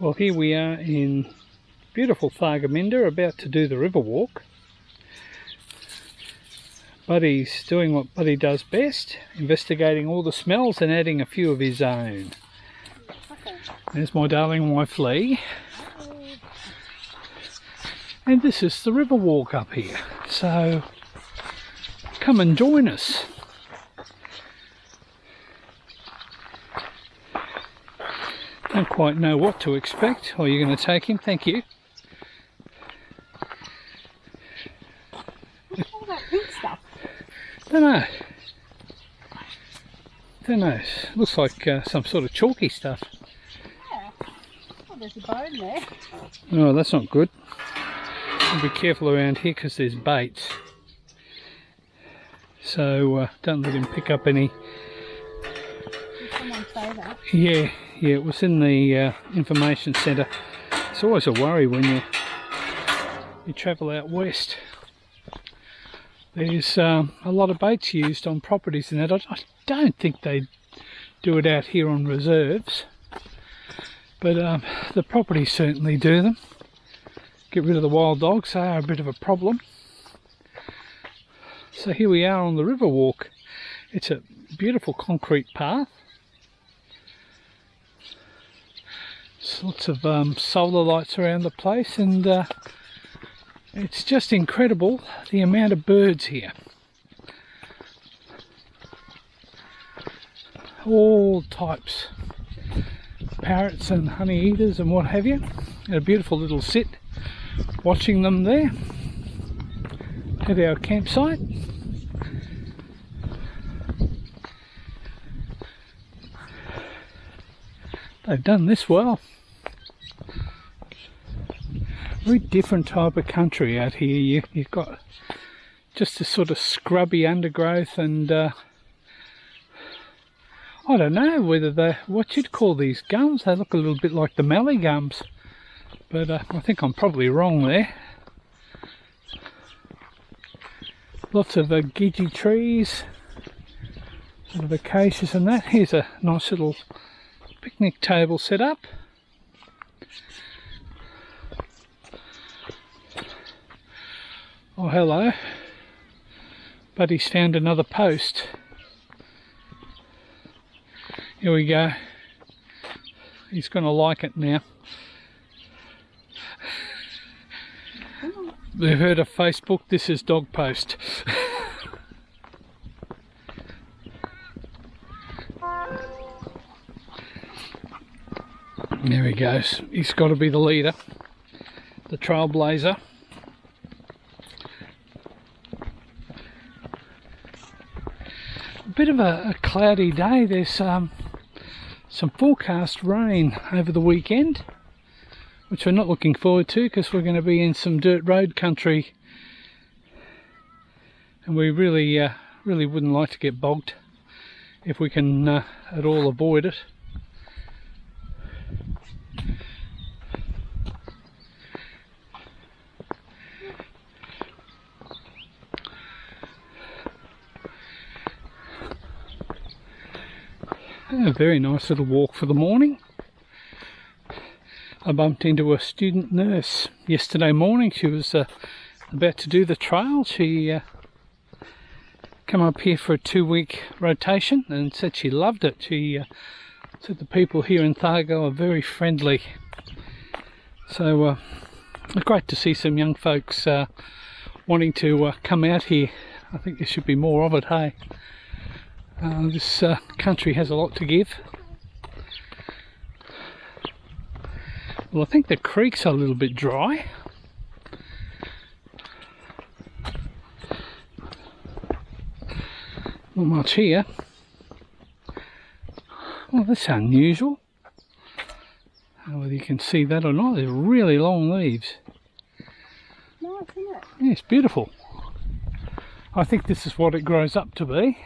Well, here we are in beautiful Thargomindah, about to do the river walk. Buddy's doing what Buddy does best, investigating all the smells and adding a few of his own. There's my darling wife Lee. And this is the river walk up here, so come and join us. Don't quite know what to expect. Oh, you're going to take him? Thank you. All that pink stuff. Don't know. Looks like some sort of chalky stuff. Yeah. Oh, there's a bone there. Oh, that's not good. Be careful around here because there's baits. So don't let him pick up any. Did someone say that? Yeah, it was in the information centre. It's always a worry when you travel out west. There's a lot of baits used on properties and that. I don't think they do it out here on reserves, but the properties certainly do them. Get rid of the wild dogs, they are a bit of a problem. So here we are on the river walk. It's a beautiful concrete path. There's lots of solar lights around the place, and it's just incredible the amount of birds here. All types. Parrots and honey eaters and what have you. And a beautiful little sit watching them there at our campsite. They've done this well. Very different type of country out here. You've got just this sort of scrubby undergrowth, and I don't know whether they're what you'd call these gums. They look a little bit like the mallee gums, but I think I'm probably wrong there. Lots of gidgee trees, sort of acacias and that. Here's a nice little picnic table set up. Oh, hello. Buddy's found another post. Here we go. He's going to like it now. They've heard of Facebook, this is dog post. There he goes. He's got to be the leader, the trailblazer. A bit of a cloudy day. There's some forecast rain over the weekend, which we're not looking forward to because we're going to be in some dirt road country, and we really wouldn't like to get bogged if we can at all avoid it. A very nice little walk for the morning. I bumped into a student nurse yesterday morning. She was about to do the trail. She came up here for a 2-week rotation and said she loved it. She said the people here in Thargo are very friendly. So great to see some young folks wanting to come out here. I think there should be more of it, hey? This country has a lot to give. Well, I think the creek's a little bit dry. Not much here. Well, that's unusual. I don't know whether you can see that or not. There's really long leaves. Nice, isn't it? Yeah, it's beautiful. I think this is what it grows up to be.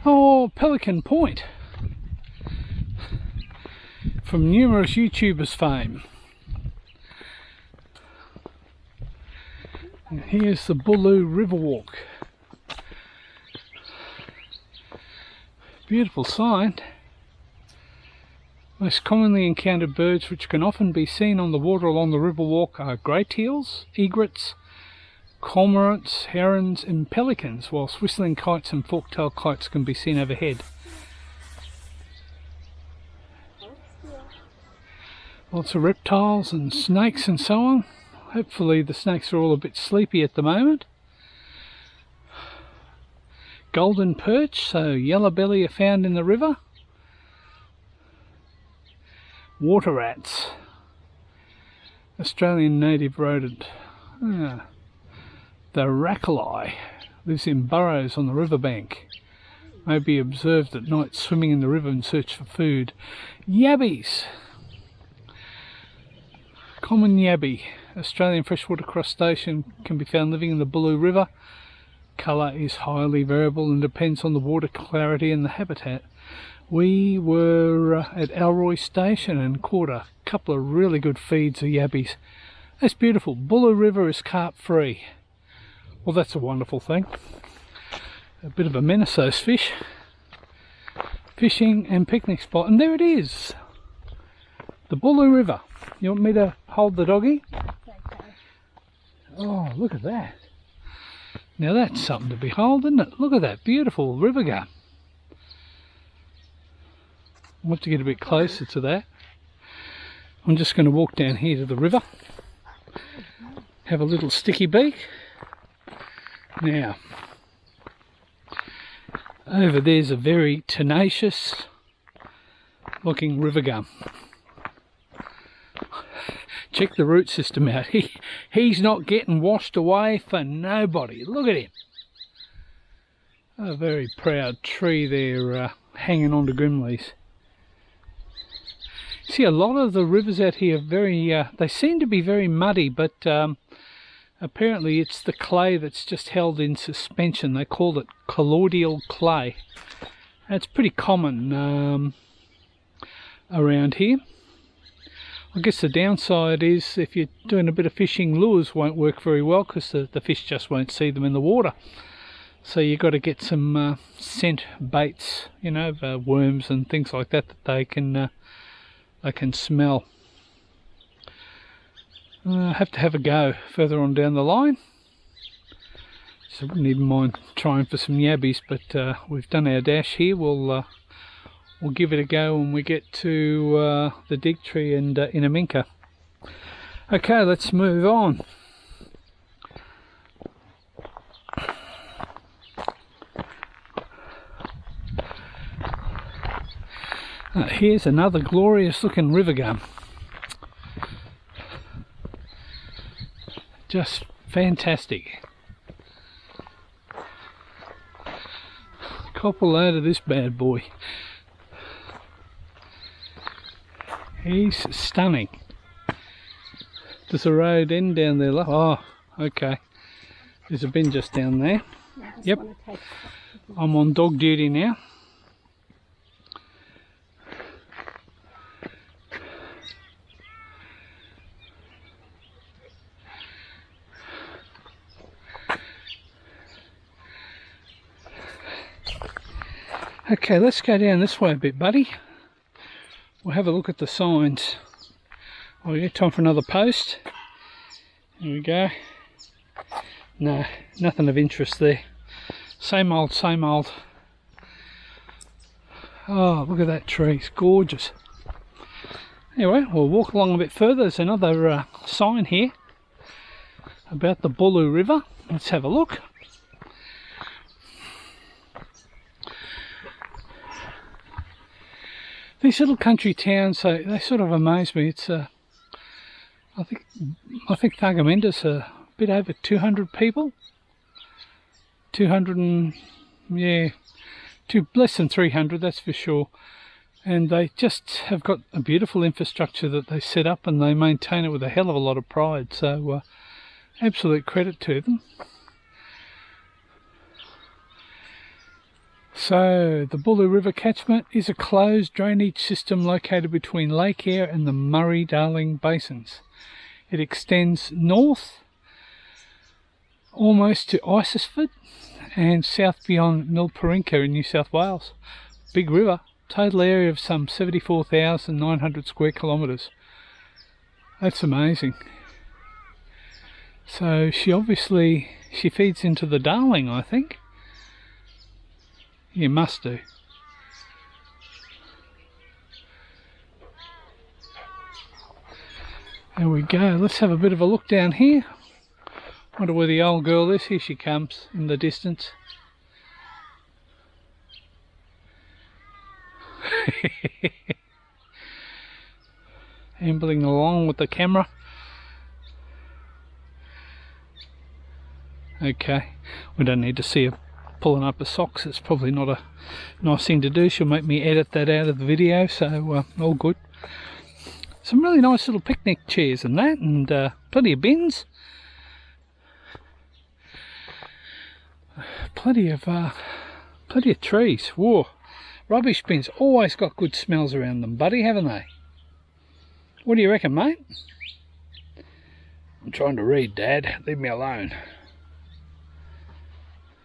Oh, Pelican Point, from numerous YouTubers' fame. And here's the Bulloo River Walk. Beautiful sign. Most commonly encountered birds which can often be seen on the water along the river walk are grey teals, egrets, cormorants, herons and pelicans, whilst whistling kites and fork-tailed kites can be seen overhead. Lots of reptiles and snakes and so on. Hopefully the snakes are all a bit sleepy at the moment. Golden perch, so yellow belly, are found in the river. Water rats, Australian native rodent. The rackalai lives in burrows on the riverbank. May be observed at night swimming in the river in search for food. Yabbies, common yabby, Australian freshwater crustacean, can be found living in the Bulloo River. Colour is highly variable and depends on the water clarity and the habitat. We were at Elroy Station and caught a couple of really good feeds of yabbies. That's beautiful. Bulloo River is carp free. Well, that's a wonderful thing. A bit of a menace, those fish. Fishing and picnic spot, and there it is. The Bulloo River. You want me to hold the doggy? Okay. Oh, look at that. Now that's something to behold, isn't it? Look at that beautiful river go. I want to get a bit closer to that. I'm just going to walk down here to the river. Have a little sticky beak. Now, over there's a very tenacious looking river gum. Check the root system out. He's not getting washed away for nobody. Look at him. A very proud tree there, hanging on to Grimleys. See, a lot of the rivers out here are very, they seem to be very muddy, but apparently it's the clay that's just held in suspension. They call it colloidal clay. It's pretty common around here. I guess the downside is if you're doing a bit of fishing, lures won't work very well because the fish just won't see them in the water. So you've got to get some scent baits, you know, worms and things like that they can smell. I have to have a go further on down the line. So I wouldn't even mind trying for some yabbies, but we've done our dash here. We'll give it a go when we get to the dig tree and Inaminka. Okay, let's move on. Here's another glorious looking river gum. Just fantastic. Cop a load of this bad boy. He's stunning. Does the road end down there? Oh, okay. There's a bin just down there. Yep. I'm on dog duty now. Okay, let's go down this way a bit, buddy. We'll have a look at the signs. Oh yeah, time for another post. Here we go. No, nothing of interest there. Same old, same old. Oh, look at that tree, it's gorgeous. Anyway, we'll walk along a bit further. There's another sign here about the Bulloo River. Let's have a look. These little country towns, they sort of amaze me. It's I think Thargomindah's a bit over 200 people. 200 and less than 300, that's for sure. And they just have got a beautiful infrastructure that they set up, and they maintain it with a hell of a lot of pride. So absolute credit to them. So, the Bulloo River catchment is a closed drainage system located between Lake Eyre and the Murray-Darling basins. It extends north almost to Isisford and south beyond Milparinka in New South Wales. big river. Total area of some 74,900 square kilometres. That's amazing. So she feeds into the Darling, I think. You must do. There we go. Let's have a bit of a look down here. Wonder where the old girl is. Here she comes in the distance. Ambling along with the camera. Okay, we don't need to see her pulling up her socks. It's probably not a nice thing to do. She'll make me edit that out of the video, so all good. Some really nice little picnic chairs and that, and plenty of bins. Plenty of trees. Whoa, rubbish bins always got good smells around them, buddy, haven't they? What do you reckon, mate? I'm trying to read, Dad. Leave me alone.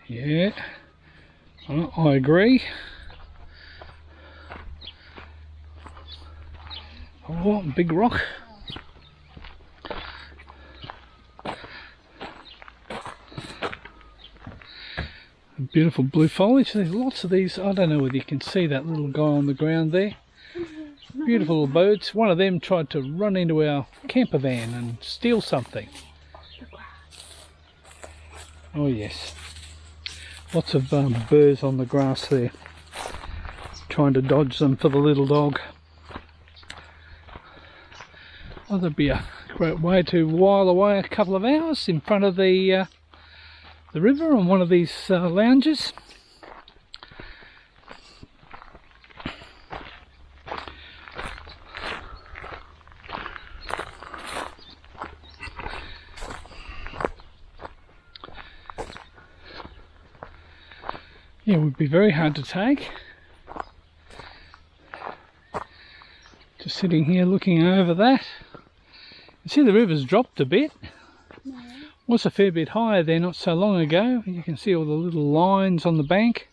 Yeah, I agree. Oh, big rock. Beautiful blue foliage. There's lots of these. I don't know whether you can see that little guy on the ground there. Beautiful little birds. One of them tried to run into our camper van and steal something. Oh yes. Lots of birds on the grass there, trying to dodge them for the little dog. Oh, that'd be a great way to while away a couple of hours in front of the river on one of these lounges. Yeah, it would be very hard to take. Just sitting here looking over that. You see the river's dropped a bit. No. Was a fair bit higher there not so long ago. You can see all the little lines on the bank.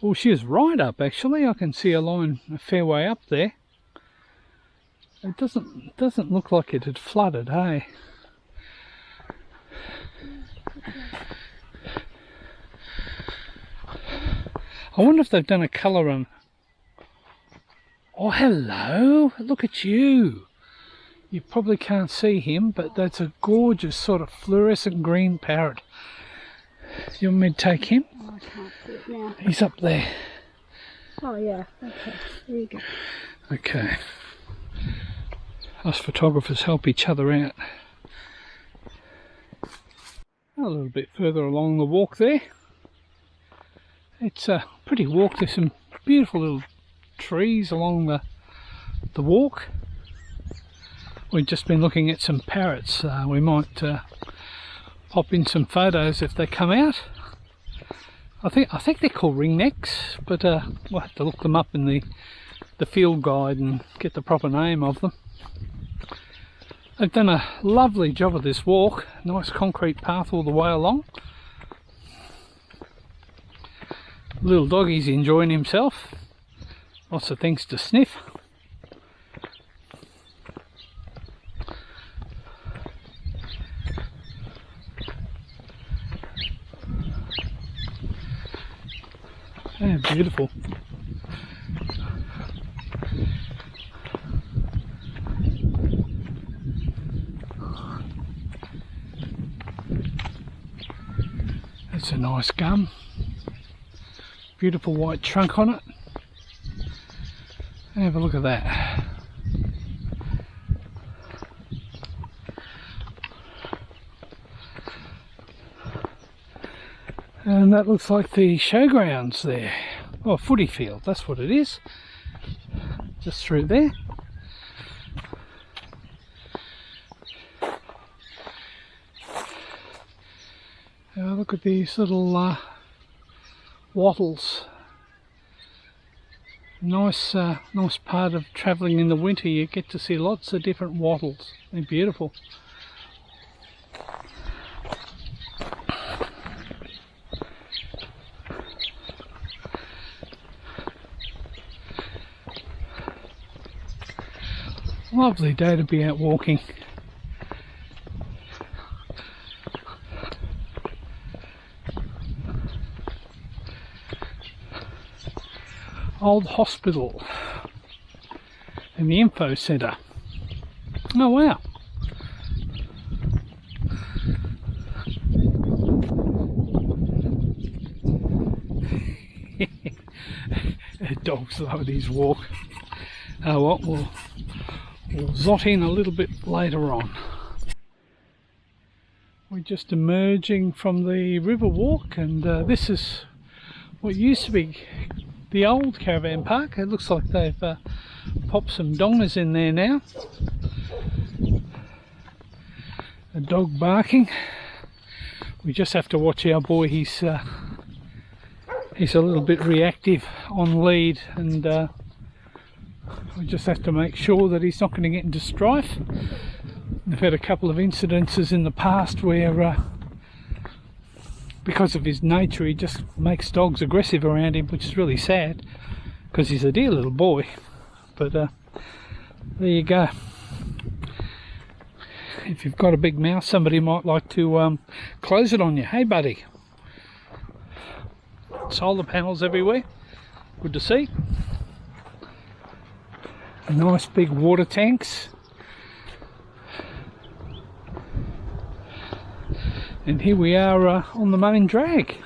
Oh, she is right up actually. I can see a line a fair way up there. It doesn't look like it had flooded, hey? I wonder if they've done a colour on. Oh, hello! Look at you! You probably can't see him, but that's a gorgeous sort of fluorescent green parrot. You want me to take him? Oh, I can't see it now. He's up there. Oh yeah, okay, there you go. Okay. Us photographers help each other out. A little bit further along the walk there. It's a pretty walk. There's some beautiful little trees along the walk. We've just been looking at some parrots. We might pop in some photos if they come out. I think they're called ringnecks, but we'll have to look them up in the field guide and get the proper name of them. They've done a lovely job of this walk. Nice concrete path all the way along. Little doggie's enjoying himself. Lots of things to sniff. Oh, beautiful. That's a nice gum. Beautiful white trunk on it. Have a look at that. And that looks like the showgrounds there. Oh, footy field, that's what it is. Just through there. Look at these little wattles. Nice part of travelling in the winter. You get to see lots of different wattles. They're beautiful. Lovely day to be out walking. Old hospital and the info centre. Oh wow. Dog's slow these walk. Oh what, we'll zot in a little bit later on. We're just emerging from the river walk, and this is what used to be the old caravan park. It looks like they've popped some dongers in there now. A dog barking. We just have to watch our boy. He's a little bit reactive on lead, and we just have to make sure that he's not going to get into strife. We've had a couple of incidences in the past where because of his nature he just makes dogs aggressive around him, which is really sad because he's a dear little boy. But there you go. If you've got a big mouth, somebody might like to close it on you. Hey buddy. Solar panels everywhere, good to see. Nice big water tanks, and here we are on the main drag.